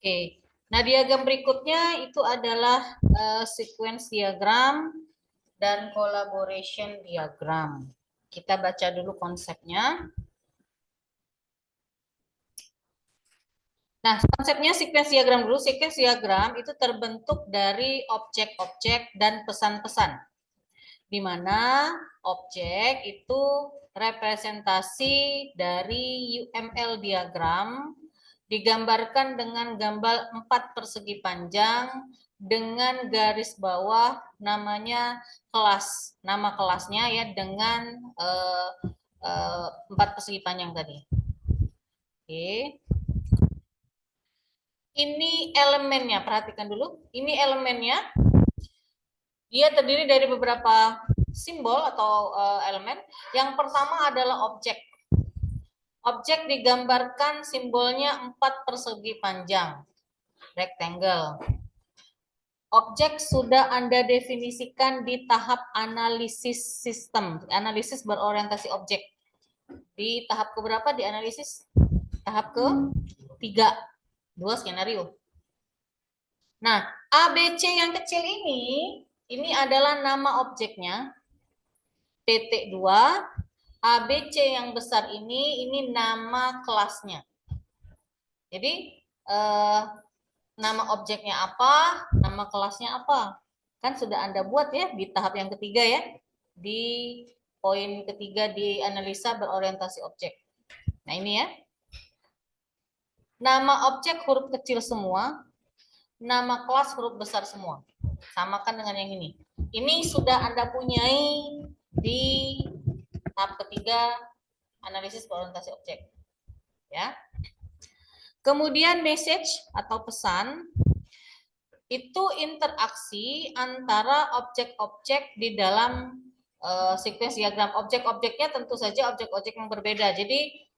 Oke. Nah, diagram berikutnya itu adalah sequence diagram dan collaboration diagram. Kita baca dulu konsepnya. Nah, konsepnya sequence diagram dulu. Sequence diagram itu terbentuk dari objek-objek dan pesan-pesan, di mana objek itu representasi dari UML diagram digambarkan dengan gambar 4 persegi panjang dengan garis bawah namanya kelas, nama kelasnya ya dengan 4 persegi panjang tadi. Oke. Ini elemennya, perhatikan dulu. Ini elemennya. Dia terdiri dari beberapa simbol atau elemen. Yang pertama adalah objek. Objek digambarkan simbolnya 4 persegi panjang, rectangle. Objek sudah Anda definisikan di tahap analisis sistem, analisis berorientasi objek. Di tahap keberapa di analisis? Tahap ke-3, 2 skenario. Nah, ABC yang kecil ini adalah nama objeknya, PT2, ABC yang besar ini nama kelasnya. Jadi, nama objeknya apa, nama kelasnya apa. Kan sudah Anda buat ya di tahap yang ketiga ya. Di poin ketiga di analisa berorientasi objek. Nah ini ya. Nama objek huruf kecil semua, nama kelas huruf besar semua. Samakan dengan yang ini. Ini sudah Anda punyai di tahap ketiga analisis berorientasi objek. Ya. Kemudian message atau pesan itu interaksi antara objek-objek di dalam sequence diagram. Objek-objeknya tentu saja objek-objek yang berbeda. Jadi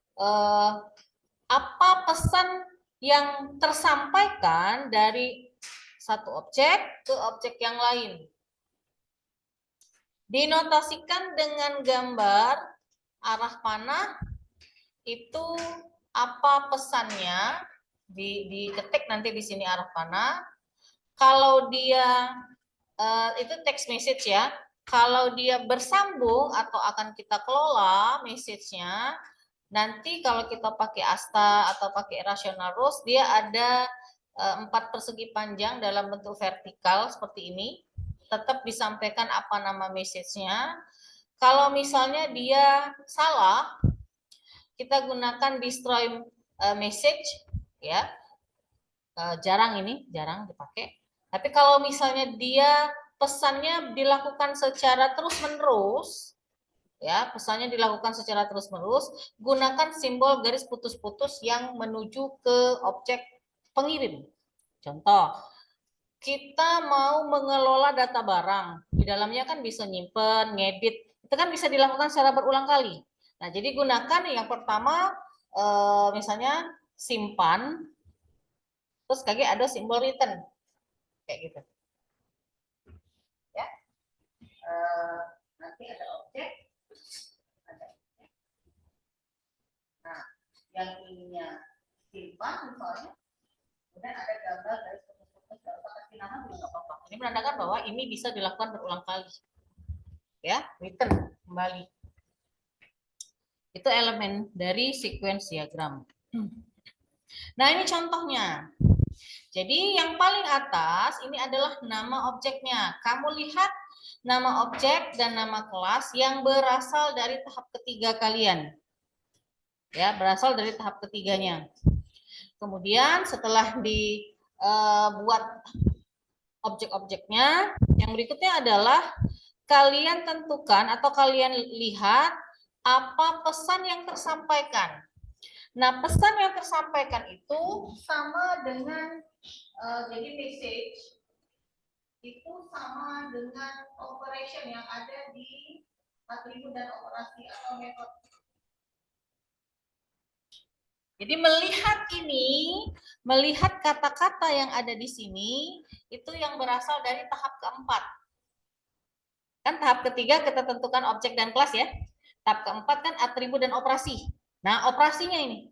apa pesan yang tersampaikan dari satu objek ke objek yang lain? Dinotasikan dengan gambar arah panah. Itu apa pesannya? Diketik nanti di sini arah panah. Kalau dia itu text message ya. Kalau dia bersambung atau akan kita kelola message-nya, nanti kalau kita pakai asta atau pakai rational rows, dia ada 4 persegi panjang dalam bentuk vertikal seperti ini. Tetap disampaikan apa nama message-nya. Kalau misalnya dia salah, kita gunakan destroy message ya. Jarang dipakai. Tapi kalau misalnya dia pesannya dilakukan secara terus-menerus, ya, pesannya dilakukan secara terus-menerus, gunakan simbol garis putus-putus yang menuju ke objek pengirim. Contoh, kita mau mengelola data barang, di dalamnya kan bisa nyimpen, ngedit, itu kan bisa dilakukan secara berulang kali. Nah, jadi gunakan yang pertama, misalnya simpan, terus kayak ada simbol return, kayak gitu. Ya, nanti ada objek, nah, yang ininya simpan misalnya, kemudian ada gambar dari putus-putus, nggak usah kasih nama juga nggak apa-apa. Ini menandakan bahwa ini bisa dilakukan berulang kali. Ya, return kembali. Itu elemen dari sequence diagram. Nah, ini contohnya. Jadi yang paling atas ini adalah nama objeknya. Kamu lihat nama objek dan nama kelas yang berasal dari tahap ketiga kalian. Ya, berasal dari tahap ketiganya. Kemudian setelah dibuat objek-objeknya, yang berikutnya adalah kalian tentukan atau kalian lihat apa pesan yang tersampaikan. Nah, pesan yang tersampaikan itu sama dengan jadi message itu sama dengan operation yang ada di atribut dan operasi atau metode. Jadi melihat kata-kata yang ada di sini itu yang berasal dari tahap keempat. Kan tahap ketiga kita tentukan objek dan kelas ya. Tahap keempat kan atribut dan operasi. Nah, operasinya ini.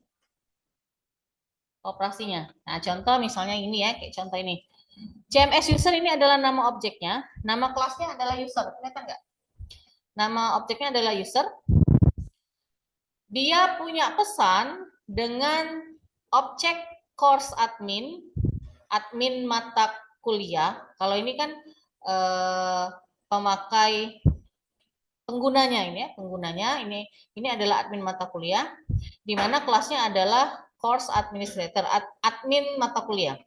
operasinya. Nah, contoh misalnya ini ya, kayak contoh ini. CMS user ini adalah nama objeknya, nama kelasnya adalah user. Kelihatan nggak? Nama objeknya adalah user. Dia punya pesan dengan objek course admin, admin mata kuliah. Kalau ini kan pemakai penggunanya ini ya, pengguna ini adalah admin mata kuliah, di mana kelasnya adalah course administrator, admin mata kuliah.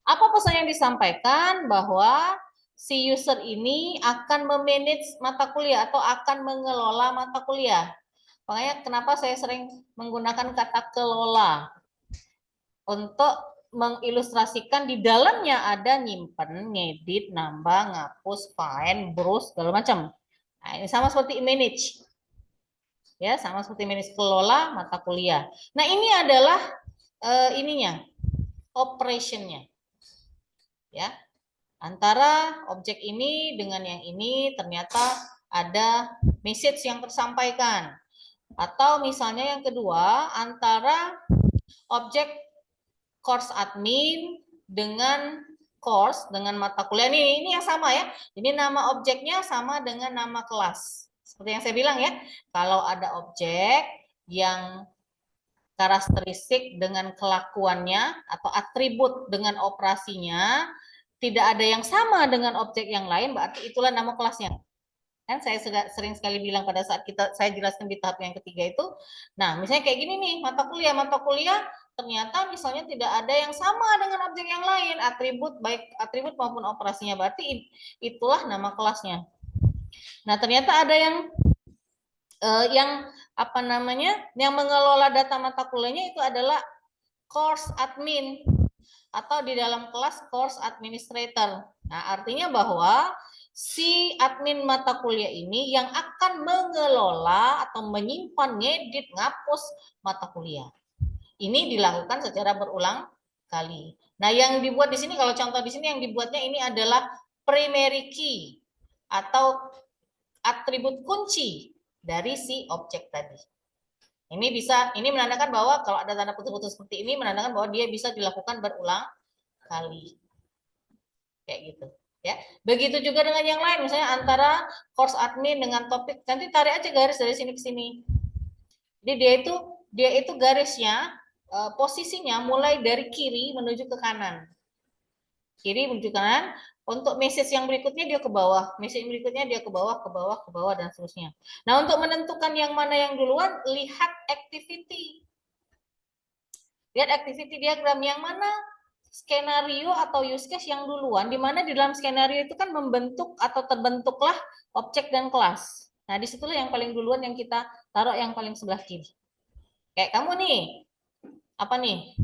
Apa pesan yang disampaikan? Bahwa si user ini akan memanage mata kuliah atau akan mengelola mata kuliah. Makanya kenapa saya sering menggunakan kata kelola untuk mengilustrasikan di dalamnya ada nyimpen, ngedit, nambah, ngapus, find, browse, segala macam. Nah, ini sama seperti manage. Ya, sama seperti manage, kelola mata kuliah. Nah, ini adalah ininya, operationnya. Ya. Antara objek ini dengan yang ini ternyata ada message yang tersampaikan. Atau misalnya yang kedua, antara objek course admin dengan course, dengan mata kuliah. Ini yang sama ya. Ini nama objeknya sama dengan nama kelas. Seperti yang saya bilang ya, kalau ada objek yang karakteristik dengan kelakuannya atau atribut dengan operasinya tidak ada yang sama dengan objek yang lain, berarti itulah nama kelasnya. Kan saya sering sekali bilang pada saat saya jelaskan di tahap yang ketiga itu. Nah, misalnya kayak gini nih, mata kuliah ternyata misalnya tidak ada yang sama dengan objek yang lain, atribut baik atribut maupun operasinya, berarti itulah nama kelasnya. Nah, ternyata ada yang apa namanya, yang mengelola data mata kuliahnya itu adalah course admin atau di dalam kelas course administrator. Nah, artinya bahwa si admin mata kuliah ini yang akan mengelola atau menyimpan, ngedit, ngapus mata kuliah. Ini dilakukan secara berulang kali. Nah, yang dibuat di sini, kalau contoh di sini yang dibuatnya ini adalah primary key atau atribut kunci dari si objek tadi. Ini menandakan bahwa kalau ada tanda putus-putus seperti ini menandakan bahwa dia bisa dilakukan berulang kali. Kayak gitu. Ya. Begitu juga dengan yang lain, misalnya antara course admin dengan topik, nanti tarik aja garis dari sini ke sini. Jadi dia itu garisnya posisinya mulai dari kiri menuju ke kanan. Kiri menuju kanan, untuk message yang berikutnya dia ke bawah, message berikutnya dia ke bawah, dan seterusnya. Nah, untuk menentukan yang mana yang duluan, lihat activity. Lihat activity diagram yang mana skenario atau use case yang duluan, di mana di dalam skenario itu kan membentuk atau terbentuklah objek dan kelas. Nah, disitulah yang paling duluan yang kita taruh yang paling sebelah kiri. Kayak kamu nih, apa nih?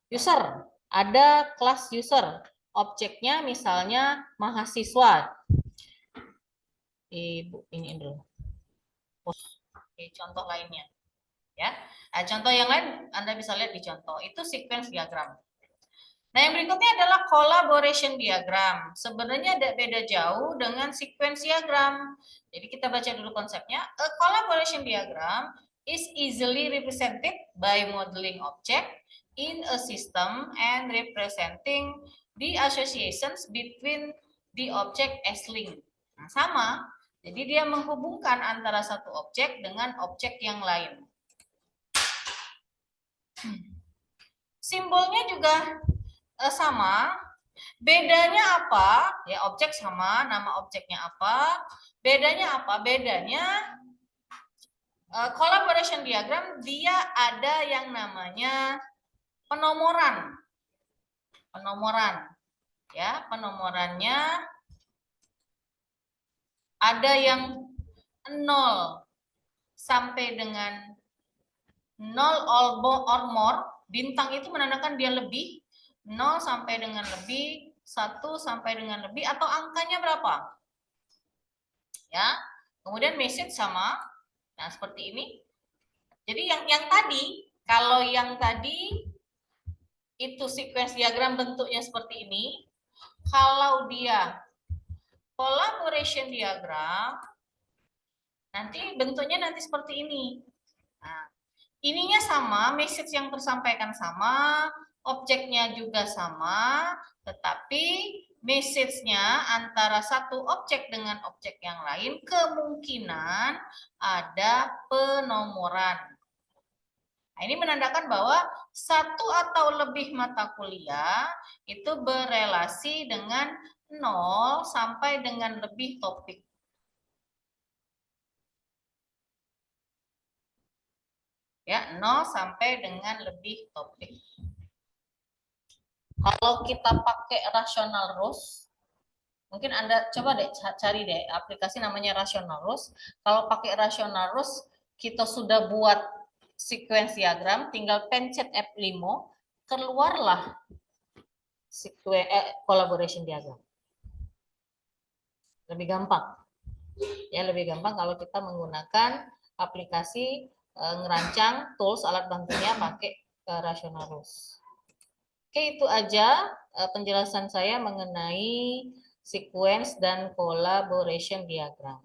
User, ada kelas user, objeknya misalnya mahasiswa. Ibu ini dulu. Oke, contoh lainnya. Ya, nah, contoh yang lain Anda bisa lihat di contoh itu sequence diagram. Nah, yang berikutnya adalah collaboration diagram. Sebenarnya tidak beda jauh dengan sequence diagram. Jadi kita baca dulu konsepnya. A collaboration diagram is easily represented by modeling object in a system and representing the associations between the object as link. Nah, sama. Jadi dia menghubungkan antara satu objek dengan objek yang lain. Simbolnya juga sama. Bedanya apa? Ya, objek sama, nama objeknya apa? Bedanya apa? Bedanya collaboration diagram dia ada yang namanya penomoran. Penomoran. Ya, penomorannya ada yang 0 sampai dengan 0 or more. Bintang itu menandakan dia lebih. 0 sampai dengan lebih, 1 sampai dengan lebih, atau angkanya berapa? Ya. Kemudian message sama. Nah, seperti ini. Jadi yang tadi, kalau yang tadi itu sequence diagram bentuknya seperti ini, kalau dia collaboration diagram nanti bentuknya nanti seperti ini. Nah, ininya sama, message yang tersampaikan sama, objeknya juga sama, tetapi message-nya antara satu objek dengan objek yang lain kemungkinan ada penomoran. Nah, ini menandakan bahwa satu atau lebih mata kuliah itu berelasi dengan 0 sampai dengan lebih topik. Ya, 0 sampai dengan lebih topik. Kalau kita pakai rational rules, mungkin Anda coba deh cari deh aplikasi namanya rational rules. Kalau pakai rational rules, kita sudah buat sequence diagram, tinggal pencet F5, keluarlah collaboration diagram. Lebih gampang. Ya, lebih gampang kalau kita menggunakan aplikasi ngerancang tools alat bantunya pakai rational rules. Oke, itu aja penjelasan saya mengenai sequence dan collaboration diagram.